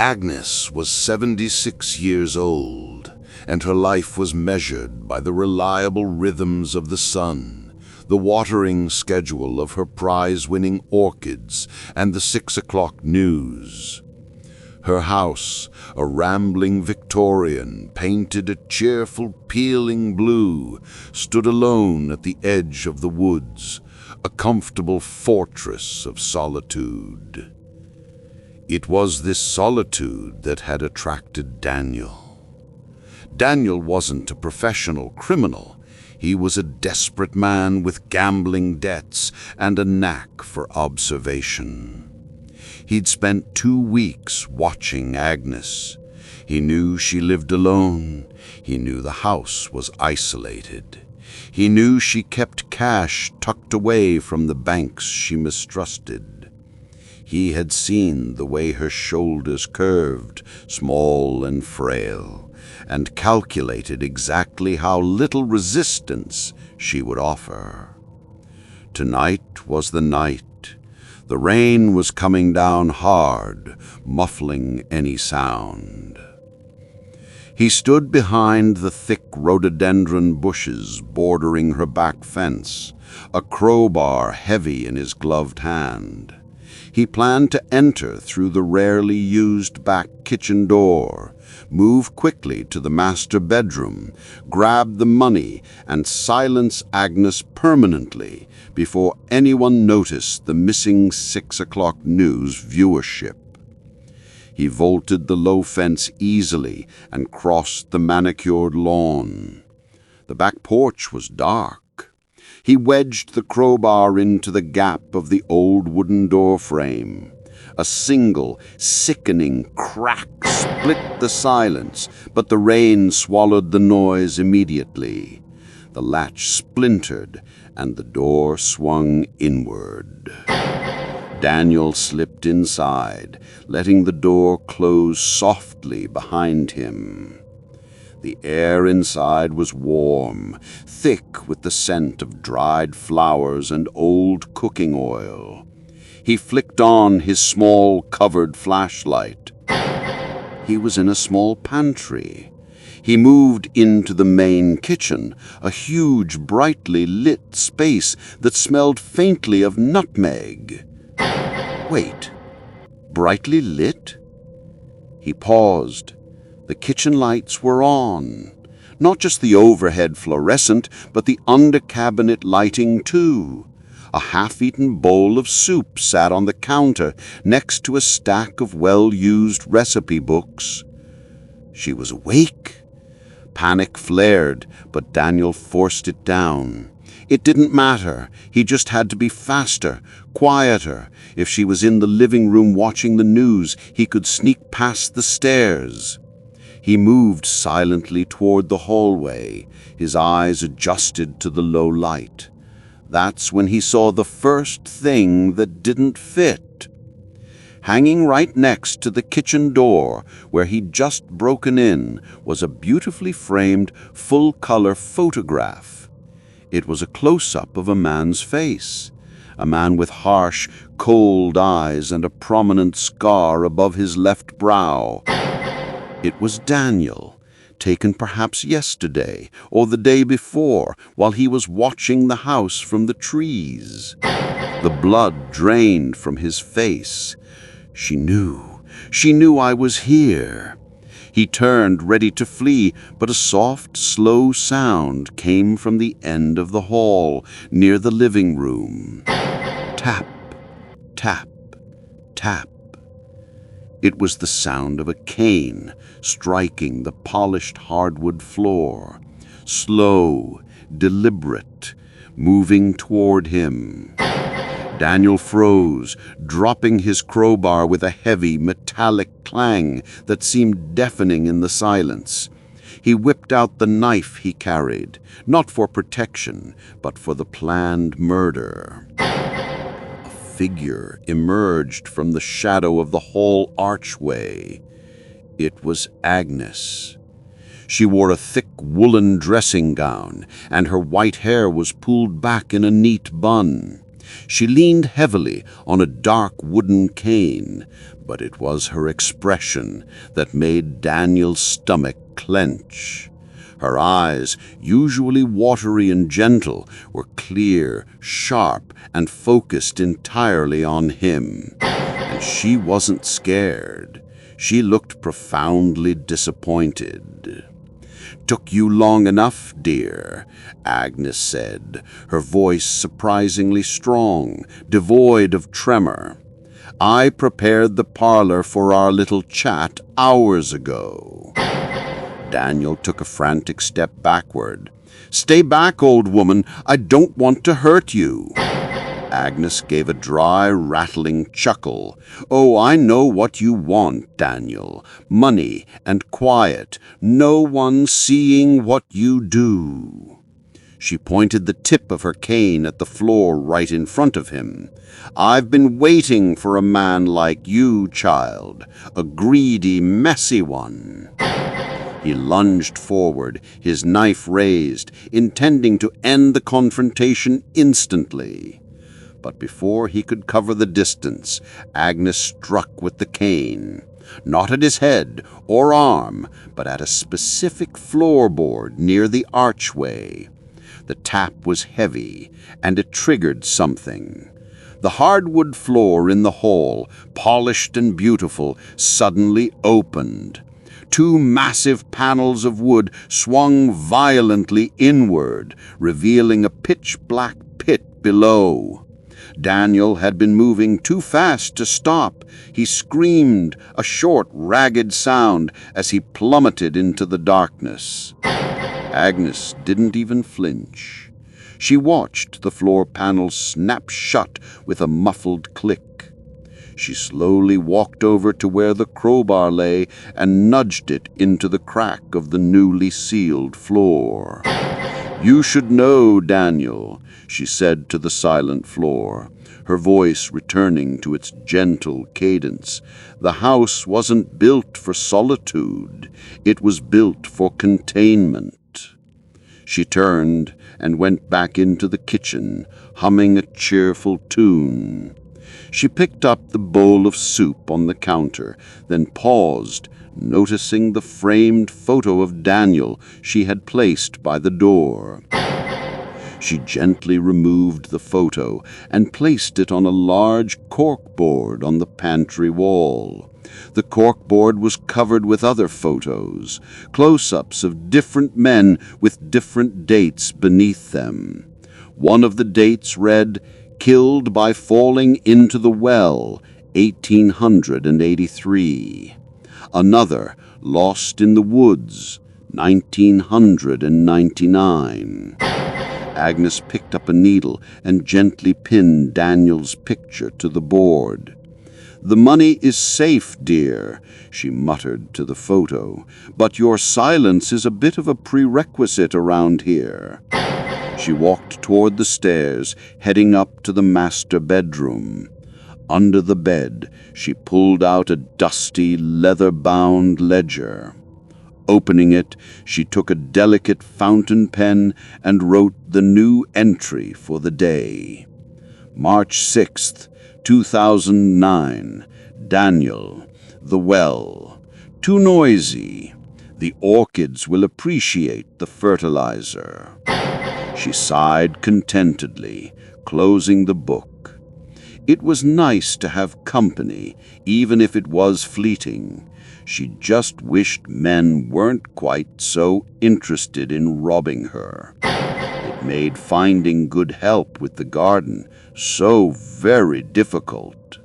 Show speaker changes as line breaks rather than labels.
Agnes was 76 years old, and her life was measured by the reliable rhythms of the sun, the watering schedule of her prize-winning orchids, and the 6 o'clock news. Her house, a rambling Victorian, painted a cheerful peeling blue, stood alone at the edge of the woods, a comfortable fortress of solitude. It was this solitude that had attracted Daniel. Daniel wasn't a professional criminal. He was a desperate man with gambling debts and a knack for observation. He'd spent 2 weeks watching Agnes. He knew she lived alone. He knew the house was isolated. He knew she kept cash tucked away from the banks she mistrusted. He had seen the way her shoulders curved, small and frail, and calculated exactly how little resistance she would offer. Tonight was the night. The rain was coming down hard, muffling any sound. He stood behind the thick rhododendron bushes bordering her back fence, a crowbar heavy in his gloved hand. He planned to enter through the rarely used back kitchen door, move quickly to the master bedroom, grab the money, and silence Agnes permanently before anyone noticed the missing 6 o'clock news viewership. He vaulted the low fence easily and crossed the manicured lawn. The back porch was dark. He wedged the crowbar into the gap of the old wooden door frame. A single, sickening crack split the silence, but the rain swallowed the noise immediately. The latch splintered, and the door swung inward. Daniel slipped inside, letting the door close softly behind him. The air inside was warm, thick with the scent of dried flowers and old cooking oil. He flicked on his small covered flashlight. He was in a small pantry. He moved into the main kitchen, a huge, brightly lit space that smelled faintly of nutmeg. Wait, brightly lit? He paused. The kitchen lights were on. Not just the overhead fluorescent, but the under-cabinet lighting too. A half-eaten bowl of soup sat on the counter next to a stack of well-used recipe books. She was awake. Panic flared, but Daniel forced it down. It didn't matter. He just had to be faster, quieter. If she was in the living room watching the news, he could sneak past the stairs. He moved silently toward the hallway, his eyes adjusted to the low light. That's when he saw the first thing that didn't fit. Hanging right next to the kitchen door, where he'd just broken in, was a beautifully framed, full-color photograph. It was a close-up of a man's face, a man with harsh, cold eyes and a prominent scar above his left brow. It was Daniel, taken perhaps yesterday or the day before, while he was watching the house from the trees. The blood drained from his face. She knew I was here. He turned, ready to flee, but a soft, slow sound came from the end of the hall, near the living room. Tap, tap, tap. It was the sound of a cane striking the polished hardwood floor, slow, deliberate, moving toward him. Daniel froze, dropping his crowbar with a heavy, metallic clang that seemed deafening in the silence. He whipped out the knife he carried, not for protection, but for the planned murder. Figure emerged from the shadow of the hall archway. It was Agnes. She wore a thick woolen dressing gown, and her white hair was pulled back in a neat bun. She leaned heavily on a dark wooden cane, but it was her expression that made Daniel's stomach clench. Her eyes, usually watery and gentle, were clear, sharp, and focused entirely on him. And she wasn't scared. She looked profoundly disappointed. "Took you long enough, dear," Agnes said, her voice surprisingly strong, devoid of tremor. "I prepared the parlor for our little chat hours ago." Daniel took a frantic step backward. "Stay back, old woman. I don't want to hurt you." Agnes gave a dry, rattling chuckle. "Oh, I know what you want, Daniel. Money and quiet. No one seeing what you do." She pointed the tip of her cane at the floor right in front of him. "I've been waiting for a man like you, child. A greedy, messy one." He lunged forward, his knife raised, intending to end the confrontation instantly. But before he could cover the distance, Agnes struck with the cane, not at his head or arm, but at a specific floorboard near the archway. The tap was heavy, and it triggered something. The hardwood floor in the hall, polished and beautiful, suddenly opened. Two massive panels of wood swung violently inward, revealing a pitch-black pit below. Daniel had been moving too fast to stop. He screamed, a short, ragged sound, as he plummeted into the darkness. Agnes didn't even flinch. She watched the floor panels snap shut with a muffled click. She slowly walked over to where the crowbar lay and nudged it into the crack of the newly sealed floor. "You should know, Daniel," she said to the silent floor, her voice returning to its gentle cadence. "The house wasn't built for solitude. It was built for containment." She turned and went back into the kitchen, humming a cheerful tune. She picked up the bowl of soup on the counter, then paused, noticing the framed photo of Daniel she had placed by the door. She gently removed the photo and placed it on a large corkboard on the pantry wall. The corkboard was covered with other photos, close-ups of different men with different dates beneath them. One of the dates read, "Killed by falling into the well, 1883. Another, "Lost in the woods, 1999. Agnes picked up a needle and gently pinned Daniel's picture to the board. "The money is safe, dear," she muttered to the photo, "but your silence is a bit of a prerequisite around here." She walked toward the stairs, heading up to the master bedroom. Under the bed, she pulled out a dusty, leather-bound ledger. Opening it, she took a delicate fountain pen and wrote the new entry for the day. March 6th, 2009. Daniel, the well. Too noisy. The orchids will appreciate the fertilizer. She sighed contentedly, closing the book. It was nice to have company, even if it was fleeting. She just wished men weren't quite so interested in robbing her. It made finding good help with the garden so very difficult.